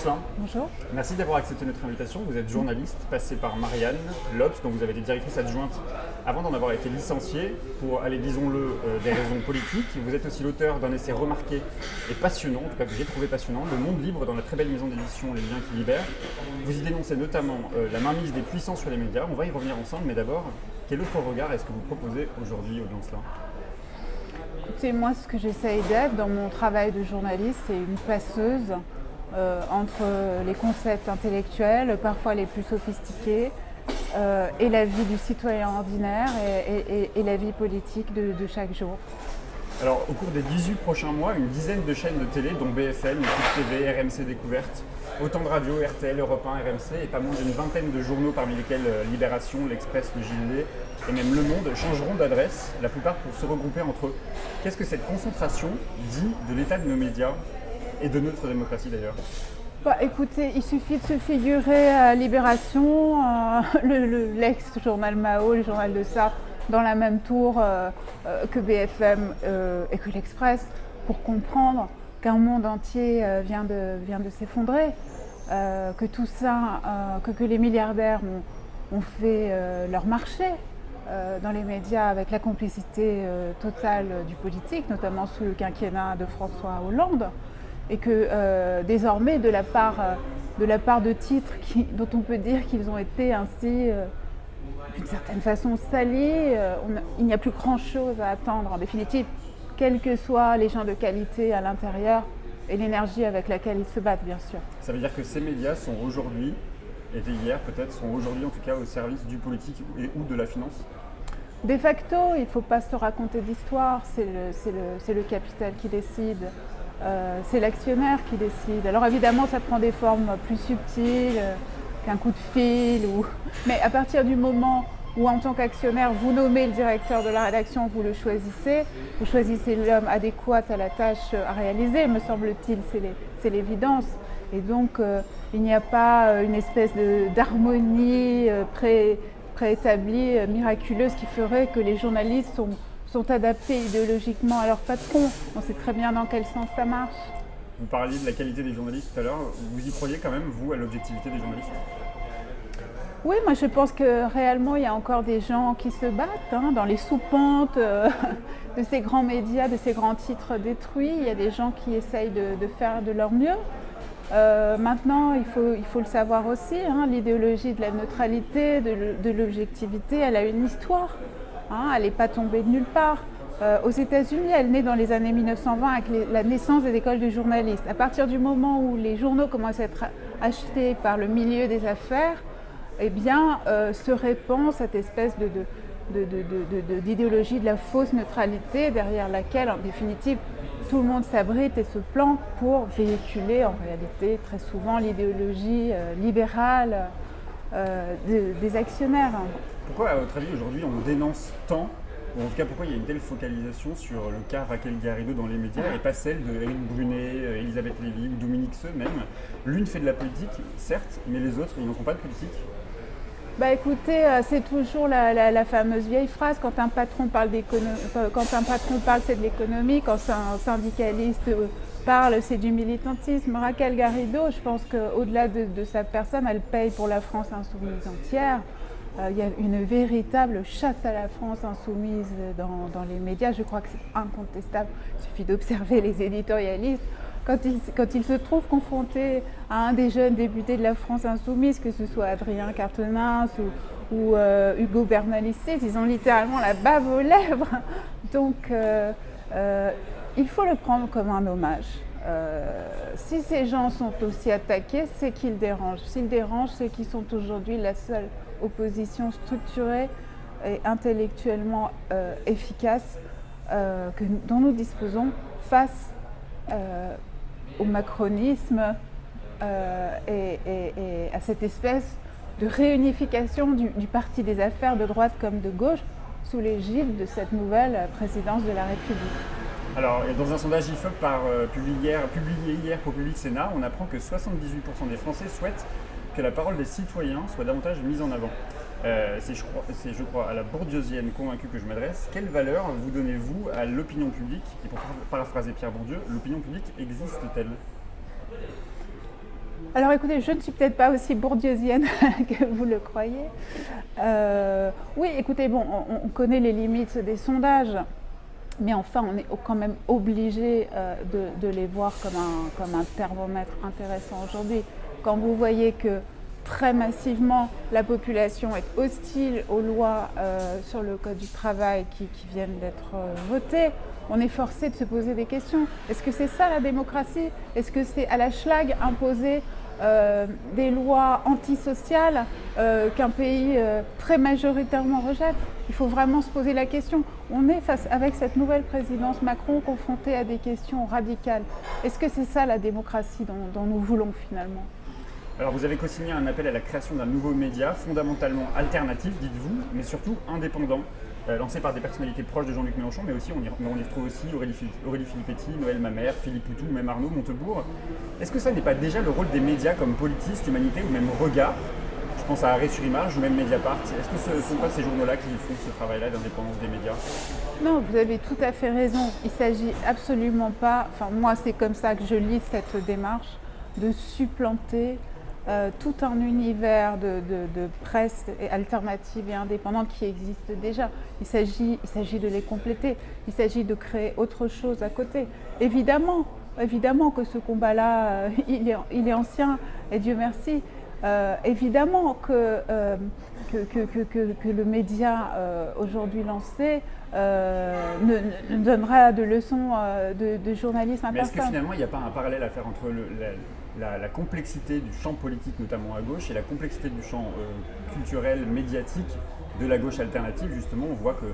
Lancelin. Bonjour. Merci d'avoir accepté notre invitation. Vous êtes journaliste, passé par Marianne, l'Obs, dont vous avez été directrice adjointe avant d'en avoir été licenciée pour aller, disons-le, des raisons politiques. Vous êtes aussi l'auteur d'un essai remarqué et passionnant, en tout cas que j'ai trouvé passionnant, Le Monde libre, dans la très belle maison d'édition Les Liens qui libèrent. Vous y dénoncez notamment la mainmise des puissants sur les médias. On va y revenir ensemble, mais d'abord, quel autre regard est-ce que vous proposez aujourd'hui au Lancelin ? Écoutez, moi, ce que j'essaye d'être dans mon travail de journaliste, c'est une passeuse entre les concepts intellectuels, parfois les plus sophistiqués, et la vie du citoyen ordinaire et la vie politique de chaque jour. Alors, au cours des 18 prochains mois, une dizaine de chaînes de télé, dont BFM, Écoute TV, RMC Découverte, autant de radios, RTL, Europe 1, RMC, et pas moins d'une vingtaine de journaux, parmi lesquels Libération, L'Express, le JDD et même Le Monde, changeront d'adresse, la plupart pour se regrouper entre eux. Qu'est-ce que cette concentration dit de l'état de nos médias et de notre démocratie d'ailleurs ? Écoutez, il suffit de se figurer à Libération, l'ex-journal Mao, le journal de Sartre, dans la même tour que BFM et que l'Express, pour comprendre qu'un monde entier vient de s'effondrer, que tout ça, que les milliardaires ont fait leur marché dans les médias avec la complicité totale du politique, notamment sous le quinquennat de François Hollande, et que désormais, de la part de titres dont on peut dire qu'ils ont été ainsi, d'une certaine façon, salis, il n'y a plus grand-chose à attendre. En définitive, quels que soient les gens de qualité à l'intérieur et l'énergie avec laquelle ils se battent, bien sûr. Ça veut dire que ces médias sont aujourd'hui, étaient hier peut-être, sont aujourd'hui en tout cas au service du politique ou de la finance ? De facto, il ne faut pas se raconter d'histoire, c'est le capital qui décide. C'est l'actionnaire qui décide. Alors évidemment, ça prend des formes plus subtiles qu'un coup de fil. Mais à partir du moment où, en tant qu'actionnaire, vous nommez le directeur de la rédaction, vous choisissez l'homme adéquat à la tâche à réaliser, me semble-t-il, c'est l'évidence. Et donc, il n'y a pas une espèce d'harmonie préétablie, miraculeuse, qui ferait que les journalistes sont adaptés idéologiquement à leur patron. On sait très bien dans quel sens ça marche. Vous parliez de la qualité des journalistes tout à l'heure. Vous y croyez quand même, vous, à l'objectivité des journalistes ? Oui, moi je pense que réellement il y a encore des gens qui se battent dans les sous-pentes de ces grands médias, de ces grands titres détruits. Il y a des gens qui essayent de faire de leur mieux. Maintenant, il faut le savoir aussi, l'idéologie de la neutralité, de l'objectivité, elle a une histoire. Elle n'est pas tombée de nulle part. Aux États-Unis, elle naît dans les années 1920 avec la naissance des écoles de journalistes. À partir du moment où les journaux commencent à être achetés par le milieu des affaires, eh bien, se répand cette espèce d'idéologie de la fausse neutralité derrière laquelle, en définitive, tout le monde s'abrite et se planque pour véhiculer en réalité très souvent l'idéologie libérale des actionnaires. Pourquoi, à votre avis, aujourd'hui, on dénonce tant, ou en tout cas, pourquoi il y a une telle focalisation sur le cas Raquel Garrido dans les médias et pas celle de Éric Brunet, Elisabeth Lévy ou Dominique Seux même ? L'une fait de la politique, certes, mais les autres, ils n'en font pas de politique. Écoutez, c'est toujours la fameuse vieille phrase, quand un patron parle c'est de l'économie, quand un syndicaliste parle, c'est du militantisme. Raquel Garrido, je pense qu'au-delà de sa personne, elle paye pour la France insoumise entière. Il y a une véritable chasse à la France insoumise dans les médias. Je crois que c'est incontestable. Il suffit d'observer les éditorialistes. Quand ils se trouvent confrontés à un des jeunes députés de la France insoumise, que ce soit Adrien Quatennens ou Hugo Bernalicis, ils ont littéralement la bave aux lèvres. Donc, il faut le prendre comme un hommage. Si ces gens sont aussi attaqués, c'est qu'ils dérangent. S'ils dérangent, c'est qu'ils sont aujourd'hui la seule opposition structurée et intellectuellement efficace dont nous disposons face au macronisme et à cette espèce de réunification du parti des affaires de droite comme de gauche sous l'égide de cette nouvelle présidence de la République. Alors, dans un sondage IFOP publié hier pour Public Sénat, on apprend que 78% des Français souhaitent que la parole des citoyens soit davantage mise en avant. C'est, je crois, à la bourdieusienne convaincue que je m'adresse. Quelle valeur vous donnez-vous à l'opinion publique ? Et pour paraphraser Pierre Bourdieu, l'opinion publique existe-t-elle ? Alors écoutez, je ne suis peut-être pas aussi bourdieusienne que vous le croyez. Oui, écoutez, bon, on connaît les limites des sondages, mais enfin, on est quand même obligé de les voir comme un thermomètre intéressant aujourd'hui. Quand vous voyez que très massivement, la population est hostile aux lois sur le Code du travail qui viennent d'être votées, on est forcé de se poser des questions. Est-ce que c'est ça la démocratie? Est-ce que c'est à la schlag imposer des lois antisociales qu'un pays très majoritairement rejette? Il faut vraiment se poser la question. On est avec cette nouvelle présidence Macron confronté à des questions radicales. Est-ce que c'est ça la démocratie dont nous voulons finalement? Alors vous avez co-signé un appel à la création d'un nouveau média fondamentalement alternatif, dites-vous, mais surtout indépendant, lancé par des personnalités proches de Jean-Luc Mélenchon, mais aussi on y retrouve aussi Aurélie Filippetti, Noël Mamère, Philippe Poutou, même Arnaud Montebourg. Est-ce que ça n'est pas déjà le rôle des médias comme Politis, Humanité ou même Regard? Je pense à Arrêt sur Image ou même Mediapart. Est-ce que ce ne sont pas ces journaux-là qui font ce travail-là d'indépendance des médias? Non, vous avez tout à fait raison. Il ne s'agit absolument pas, enfin moi c'est comme ça que je lis cette démarche, de supplanter tout un univers de presse alternative et indépendante qui existe déjà. Il s'agit de les compléter, il s'agit de créer autre chose à côté. Évidemment que ce combat-là, il est ancien, et Dieu merci. Évidemment que le média aujourd'hui lancé ne donnera de leçons de journalisme à personne. Mais est-ce que finalement il n'y a pas un parallèle à faire entre la complexité du champ politique, notamment à gauche, et la complexité du champ culturel, médiatique de la gauche alternative? Justement, on voit que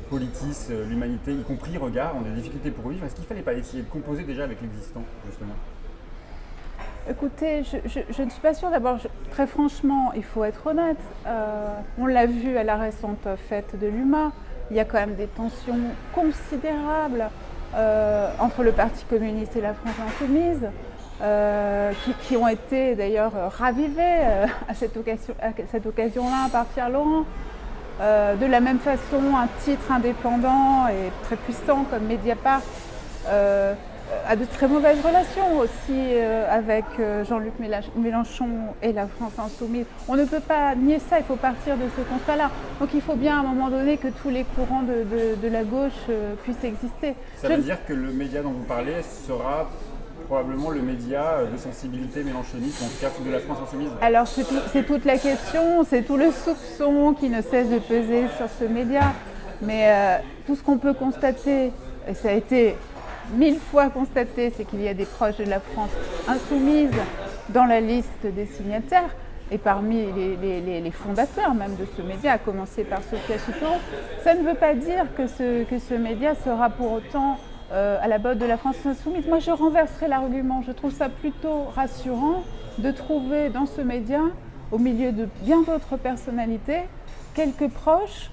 Politis, l'Humanité, y compris Regard, ont des difficultés pour vivre. Est-ce qu'il ne fallait pas essayer de composer déjà avec l'existant, justement? Écoutez, je ne suis pas sûre. D'abord, très franchement, il faut être honnête. On l'a vu à la récente fête de l'UMA. Il y a quand même des tensions considérables entre le Parti communiste et la France insoumise, qui ont été d'ailleurs ravivées à cette occasion-là par Pierre Laurent. De la même façon, un titre indépendant et très puissant comme Mediapart a de très mauvaises relations aussi avec Jean-Luc Mélenchon et la France insoumise. On ne peut pas nier ça, il faut partir de ce constat-là. Donc il faut bien à un moment donné que tous les courants de la gauche puissent exister. Ça veut dire que le média dont vous parlez sera probablement le média de sensibilité mélenchoniste, en tout cas de la France insoumise? Alors c'est toute la question, c'est tout le soupçon qui ne cesse de peser sur ce média. Mais tout ce qu'on peut constater, et ça a été 1000 fois constaté, c'est qu'il y a des proches de la France insoumise dans la liste des signataires et parmi les fondateurs même de ce média, à commencer par Sophia Chikoro. Ça ne veut pas dire que ce média sera pour autant à la botte de la France insoumise. Moi, je renverserai l'argument. Je trouve ça plutôt rassurant de trouver dans ce média, au milieu de bien d'autres personnalités, quelques proches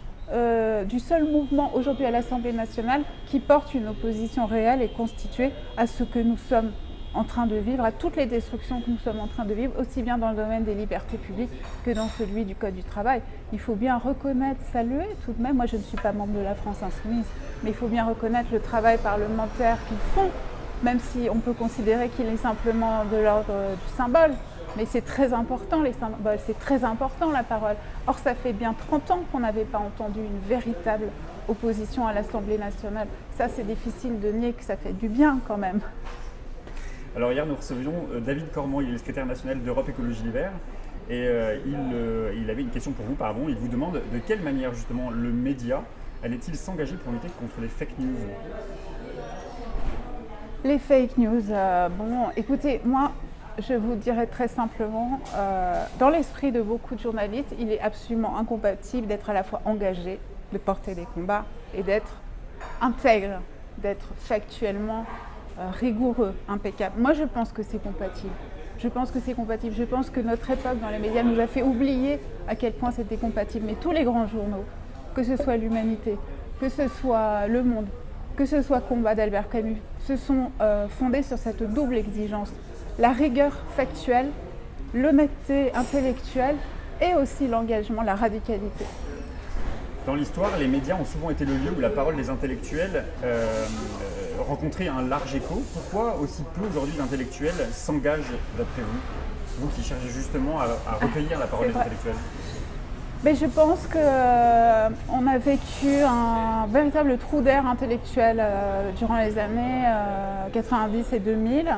du seul mouvement aujourd'hui à l'Assemblée nationale qui porte une opposition réelle et constituée à ce que nous sommes en train de vivre, à toutes les destructions que nous sommes en train de vivre, aussi bien dans le domaine des libertés publiques que dans celui du Code du travail. Il faut bien reconnaître, saluer tout de même, moi je ne suis pas membre de la France insoumise, mais il faut bien reconnaître le travail parlementaire qu'ils font, même si on peut considérer qu'il est simplement de l'ordre du symbole. Mais c'est très important les symboles, c'est très important la parole. Or ça fait bien 30 ans qu'on n'avait pas entendu une véritable opposition à l'Assemblée nationale. Ça c'est difficile de nier que ça fait du bien quand même. Alors hier nous recevions David Cormont, il est le secrétaire national d'Europe Écologie Les Verts. Et il avait une question pour vous, pardon. Il vous demande de quelle manière justement le média allait-il s'engager pour lutter contre les fake news? Les fake news, bon écoutez, moi je vous dirais très simplement, dans l'esprit de beaucoup de journalistes, il est absolument incompatible d'être à la fois engagé, de porter des combats et d'être intègre, d'être factuellement rigoureux, impeccable. Moi je pense que c'est compatible. Je pense que notre époque dans les médias nous a fait oublier à quel point c'était compatible. Mais tous les grands journaux, que ce soit l'Humanité, que ce soit Le Monde, que ce soit Combat d'Albert Camus, se sont fondés sur cette double exigence. La rigueur factuelle, l'honnêteté intellectuelle et aussi l'engagement, la radicalité. Dans l'histoire, les médias ont souvent été le lieu où la parole des intellectuels rencontrait un large écho. Pourquoi aussi peu aujourd'hui d'intellectuels s'engagent d'après vous? vous qui cherchez justement à recueillir la parole des intellectuels? Mais je pense qu'on a vécu un véritable trou d'air intellectuel durant les années 90 et 2000,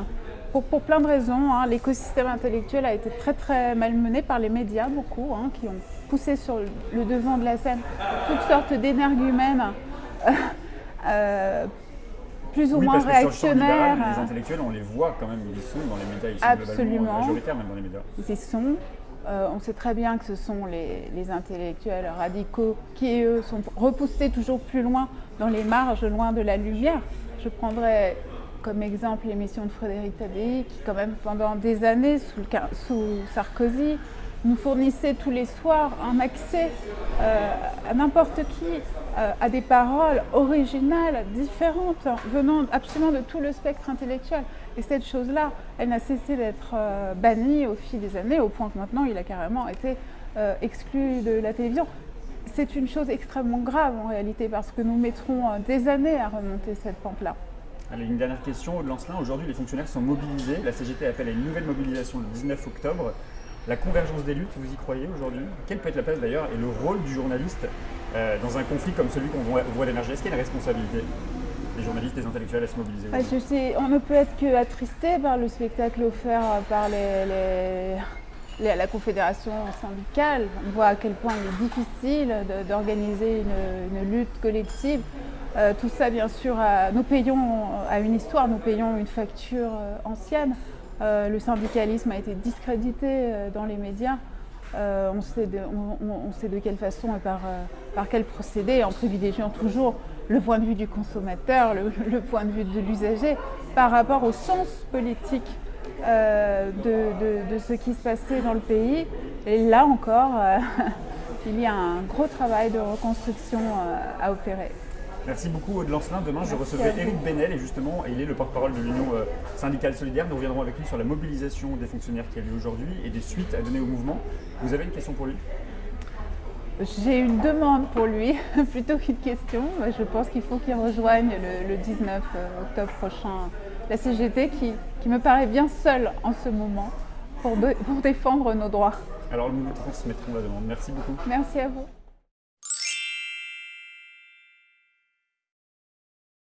pour plein de raisons. Hein. L'écosystème intellectuel a été très très malmené par les médias, beaucoup, hein, qui ont poussé sur le devant de la scène toutes sortes d'énergumènes plus ou moins parce que réactionnaires. Sur le champ libéral, les intellectuels, on les voit quand même, ils y sont dans les médias, ils sont globalement majoritaires même dans les médias. Ils y sont. On sait très bien que ce sont les intellectuels radicaux qui, eux, sont repoussés toujours plus loin dans les marges, loin de la lumière. Je prendrais comme exemple l'émission de Frédéric Tadei, qui quand même pendant des années, sous Sarkozy, nous fournissait tous les soirs un accès à n'importe qui, à des paroles originales, différentes, venant absolument de tout le spectre intellectuel. Et cette chose-là, elle n'a cessé d'être bannie au fil des années, au point que maintenant il a carrément été exclu de la télévision. C'est une chose extrêmement grave en réalité, parce que nous mettrons des années à remonter cette pente-là. Allez, une dernière question, Aude Lancelin. Aujourd'hui, les fonctionnaires sont mobilisés. La CGT appelle à une nouvelle mobilisation le 19 octobre. La convergence des luttes, vous y croyez aujourd'hui? Quelle peut être la place d'ailleurs et le rôle du journaliste dans un conflit comme celui qu'on voit d'émerger? Est-ce qu'il y a une responsabilité des journalistes, des intellectuels à se mobiliser? Je sais, on ne peut être que attristé par le spectacle offert par la Confédération syndicale. On voit à quel point il est difficile d'organiser une lutte collective. Tout ça, bien sûr, nous payons à une histoire, nous payons une facture ancienne. Le syndicalisme a été discrédité dans les médias. On sait de quelle façon et par quel procédé, en privilégiant toujours le point de vue du consommateur, le point de vue de l'usager, par rapport au sens politique de ce qui se passait dans le pays. Et là encore, il y a un gros travail de reconstruction à opérer. Merci beaucoup Aude Lancelin. Demain, je recevrai Éric Benel et justement, il est le porte-parole de l'Union syndicale solidaire. Nous reviendrons avec lui sur la mobilisation des fonctionnaires qui a lieu aujourd'hui et des suites à donner au mouvement. Vous avez une question pour lui? J'ai une demande pour lui, plutôt qu'une question. Je pense qu'il faut qu'il rejoigne le 19 octobre prochain la CGT qui me paraît bien seule en ce moment pour défendre nos droits. Alors nous transmettrons la demande. Merci beaucoup. Merci à vous.